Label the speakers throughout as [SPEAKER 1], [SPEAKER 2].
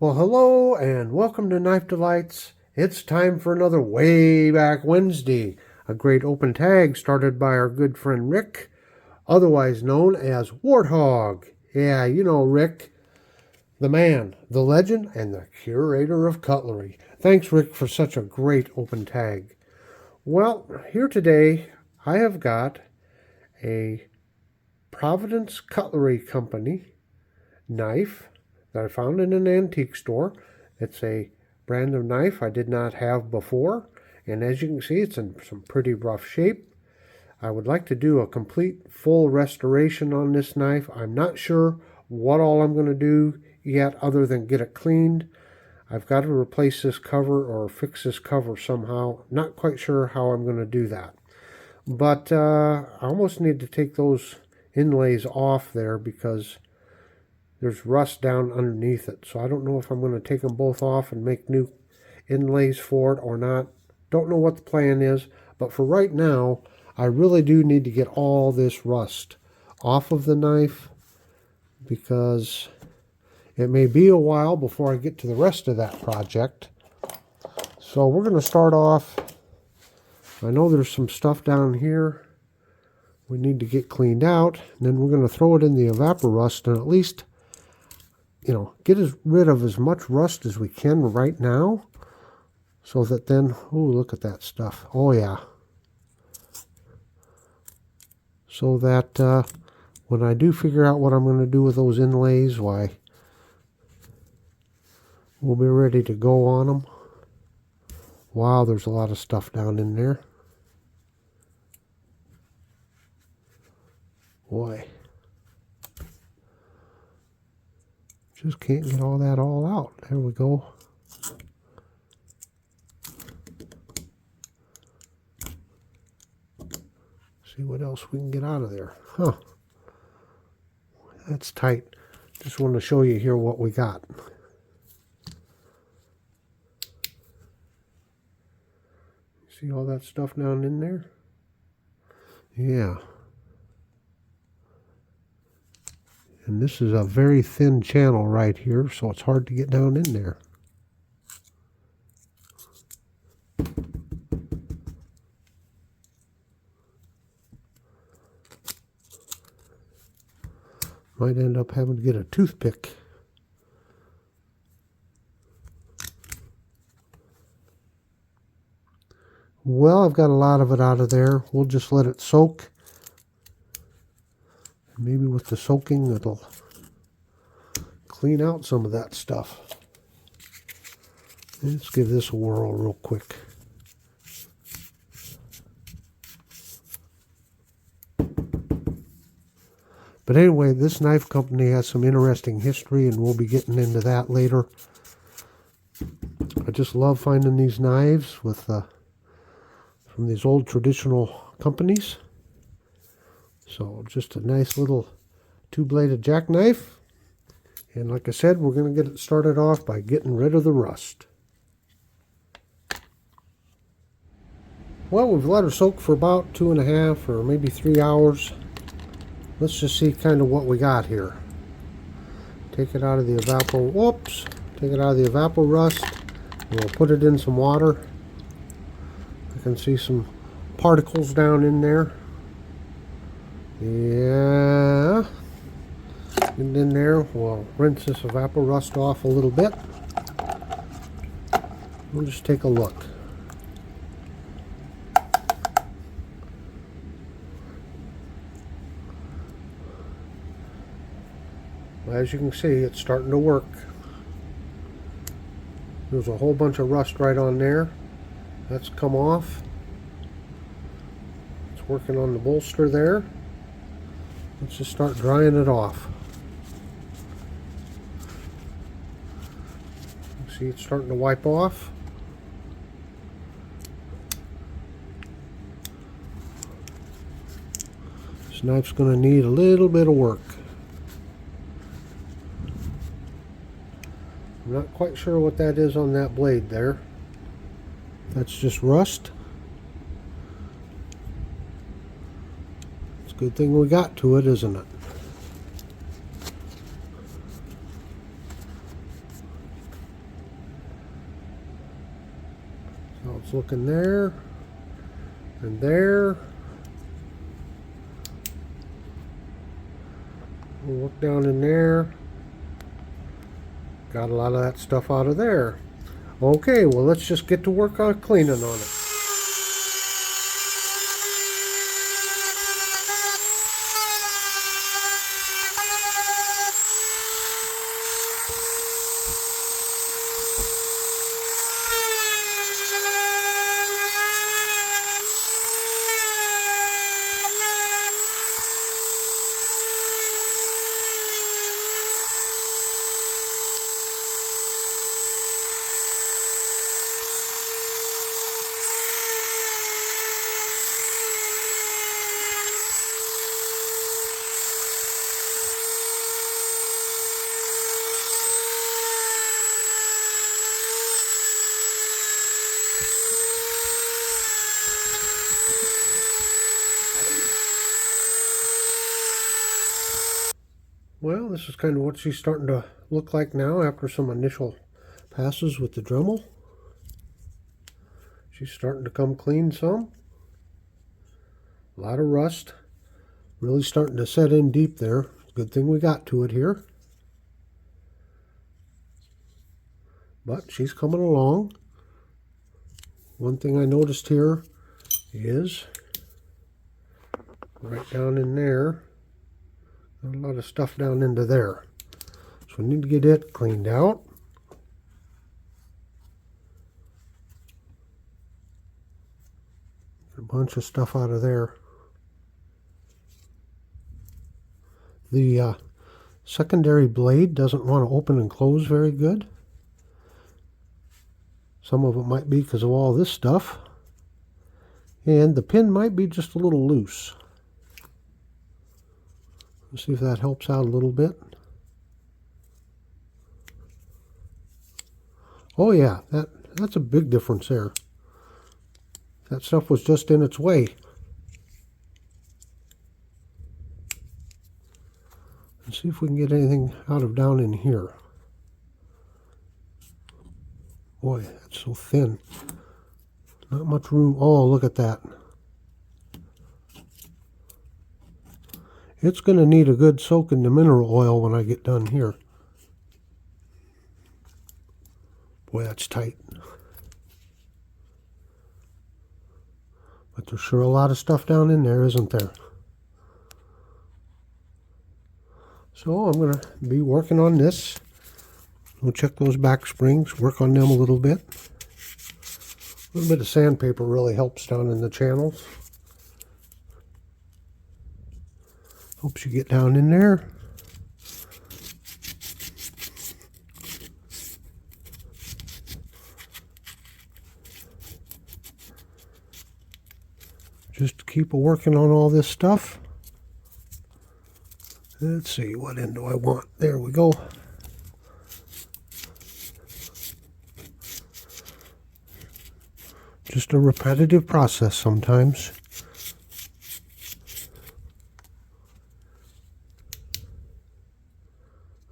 [SPEAKER 1] Well, hello and welcome to Knife Delights. It's time for another Way Back Wednesday, a great open tag started by our good friend Rick, otherwise known as Warthog. Yeah, you know Rick, the man, the legend, and the curator of cutlery. Thanks, Rick, for such a great open tag. Well, here today I have got a Providence Cutlery Company knife that I found in an antique store. It's a brand of knife I did not have before, and as you can see, it's in some pretty rough shape. I would like to do a complete full restoration on this knife. I'm not sure what all I'm going to do yet other than get it cleaned. I've got to replace this cover or fix this cover somehow. Not quite sure how I'm going to do that. But I almost need to take those inlays off there because there's rust down underneath it. So I don't know if I'm going to take them both off and make new inlays for it or not. Don't know what the plan is. But for right now, I really do need to get all this rust off of the knife because it may be a while before I get to the rest of that project. So we're going to start off. I know there's some stuff down here we need to get cleaned out. And then we're going to throw it in the evaporust and at least, get rid of as much rust as we can right now. So that then, oh, look at that stuff. Oh, yeah. So that when I do figure out what I'm going to do with those inlays, why, we'll be ready to go on them. Wow, there's a lot of stuff down in there. Boy. Just can't get all that all out. There we go. See what else we can get out of there. Huh. That's tight. Just want to show you here what we got. See all that stuff down in there? Yeah. And this is a very thin channel right here, so it's hard to get down in there. Might end up having to get a toothpick. Well, I've got a lot of it out of there. We'll just let it soak. Maybe with the soaking, it'll clean out some of that stuff. Let's give this a whirl real quick. But anyway, this knife company has some interesting history, and we'll be getting into that later. I just love finding these knives with from these old traditional companies. So just a nice little two-bladed jackknife. And like I said, we're going to get it started off by getting rid of the rust. Well, we've let her soak for about 2.5 or maybe 3 hours. Let's just see kind of what we got here. Take it out of the take it out of the evaporust. And we'll put it in some water. I can see some particles down in there. Yeah. And in there, we'll rinse this evaporust off a little bit. We'll just take a look. As you can see, it's starting to work. There's a whole bunch of rust right on there. That's come off. It's working on the bolster there. Let's just start drying it off. See, it's starting to wipe off. This knife's going to need a little bit of work. I'm not quite sure what that is on that blade there. That's just rust. It's a good thing we got to it, isn't it? Let's look in there and there. We'll look down in there. Got a lot of that stuff out of there. Okay, well, let's just get to work on cleaning on it. Well, this is kind of what she's starting to look like now after some initial passes with the Dremel. She's starting to come clean some. A lot of rust. Really starting to set in deep there. Good thing we got to it here. But she's coming along. One thing I noticed here is right down in there, a lot of stuff down into there. So we need to get it cleaned out. A bunch of stuff out of there. The secondary blade doesn't want to open and close very good. Some of it might be because of all this stuff. And the pin might be just a little loose. Let's see if that helps out a little bit. Oh yeah, that's a big difference there. That stuff was just in its way. Let's see if we can get anything out of down in here. Boy, that's so thin. Not much room. Oh, look at that. It's going to need a good soak in the mineral oil when I get done here. Boy, that's tight. But there's sure a lot of stuff down in there, isn't there? So I'm going to be working on this. We'll check those back springs, work on them a little bit. A little bit of sandpaper really helps down in the channels. Helps you get down in there. Just keep working on all this stuff. Let's see, what end do I want? There we go. Just a repetitive process sometimes.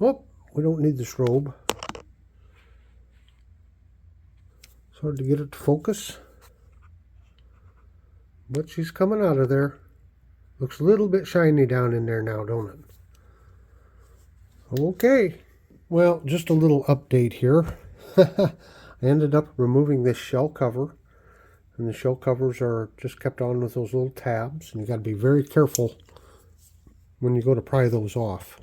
[SPEAKER 1] Oh, we don't need the strobe. It's hard to get it to focus. But she's coming out of there. Looks a little bit shiny down in there now, don't it? Okay. Well, just a little update here. I ended up removing this shell cover. And the shell covers are just kept on with those little tabs. And you got to be very careful when you go to pry those off.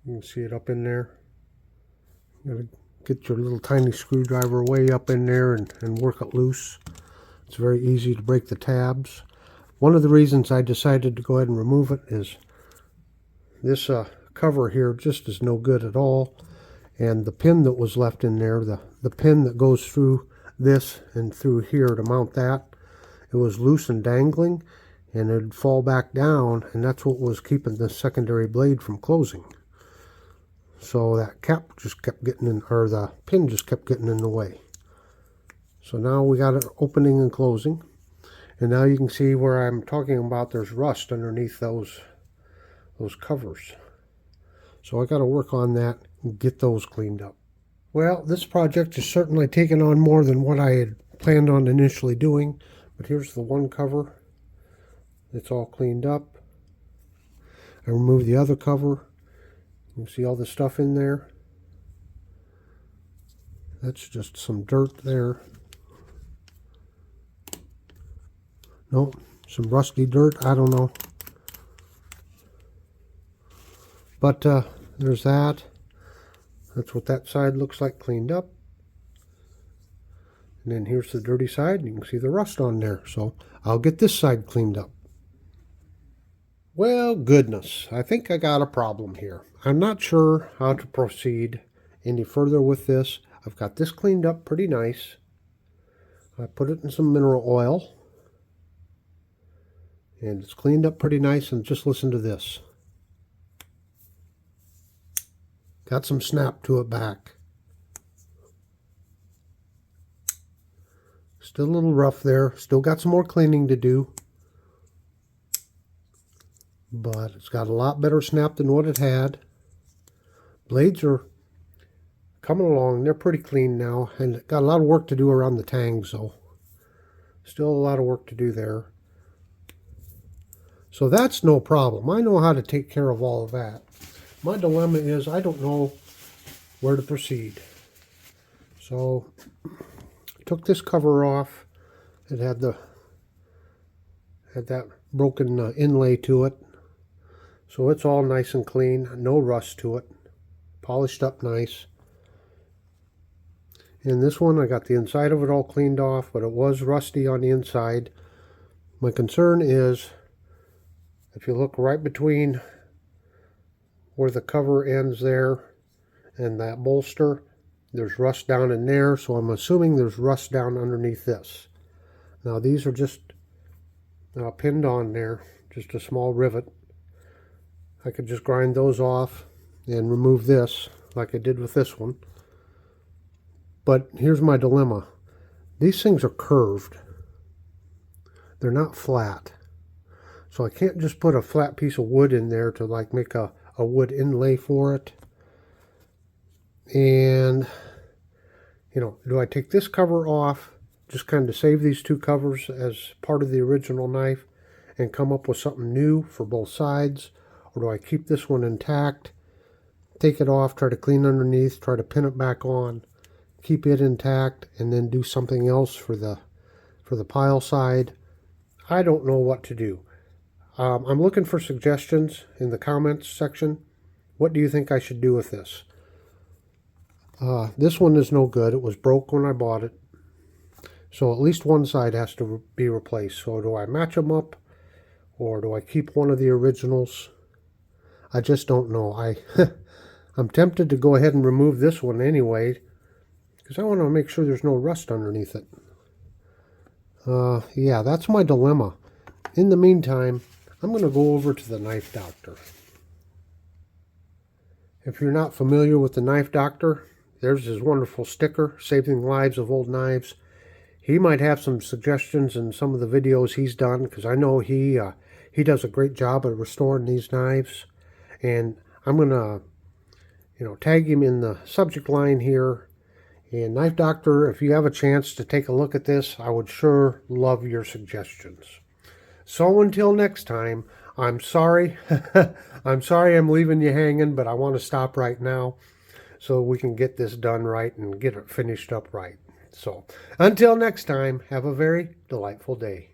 [SPEAKER 1] You can see it up in there. You got to get your little tiny screwdriver way up in there and work it loose. It's very easy to break the tabs. One of the reasons I decided to go ahead and remove it is this cover here just is no good at all. And the pin that was left in there, the pin that goes through this and through here to mount that, it was loose and dangling, and it'd fall back down, and that's what was keeping the secondary blade from closing. So that cap just kept getting in, or the pin just kept getting in the way. So now we got it opening and closing, and now you can see where I'm talking about there's rust underneath those covers. So I got to work on that and get those cleaned up. Well, this project has certainly taken on more than what I had planned on initially doing, but here's the one cover. It's all cleaned up. I removed the other cover. You can see all the stuff in there. That's just some dirt there. Nope, some rusty dirt, I don't know. But there's that. That's what that side looks like cleaned up. And then here's the dirty side, and you can see the rust on there. So I'll get this side cleaned up. Well, goodness, I think I got a problem here. I'm not sure how to proceed any further with this. I've got this cleaned up pretty nice. I put it in some mineral oil. And it's cleaned up pretty nice, and just listen to this. Got some snap to it back. Still a little rough there. Still got some more cleaning to do. But it's got a lot better snap than what it had. Blades are coming along. They're pretty clean now. And got a lot of work to do around the tangs, so still a lot of work to do there. So that's no problem. I know how to take care of all of that. My dilemma is I don't know where to proceed. So I took this cover off. It had that broken inlay to it. So it's all nice and clean. No rust to it. Polished up nice. In this one I got the inside of it all cleaned off, but it was rusty on the inside. My concern is if you look right between where the cover ends there and that bolster, there's rust down in there, so I'm assuming there's rust down underneath this. Now these are just pinned on there, just a small rivet. I could just grind those off and remove this like I did with this one. But here's my dilemma. These things are curved. They're not flat. So I can't just put a flat piece of wood in there to like make a wood inlay for it. And, you know, do I take this cover off, just kind of save these two covers as part of the original knife and come up with something new for both sides? Or do I keep this one intact, take it off, try to clean underneath, try to pin it back on, keep it intact, and then do something else for the pile side? I don't know what to do. I'm looking for suggestions in the comments section. What do you think I should do with this? This one is no good. It was broke when I bought it. So at least one side has to be replaced. So do I match them up, or do I keep one of the originals? I just don't know. I'm tempted to go ahead and remove this one anyway, because I want to make sure there's no rust underneath it. Yeah, that's my dilemma. In the meantime, I'm going to go over to the Knife Doctor. If you're not familiar with the Knife Doctor, there's his wonderful sticker, Saving Lives of Old Knives. He might have some suggestions in some of the videos he's done, because I know he does a great job of restoring these knives. And I'm going to, tag him in the subject line here. And Knife Doctor, if you have a chance to take a look at this, I would sure love your suggestions. So until next time, I'm sorry. I'm sorry I'm leaving you hanging, but I want to stop right now so we can get this done right and get it finished up right. So until next time, have a very delightful day.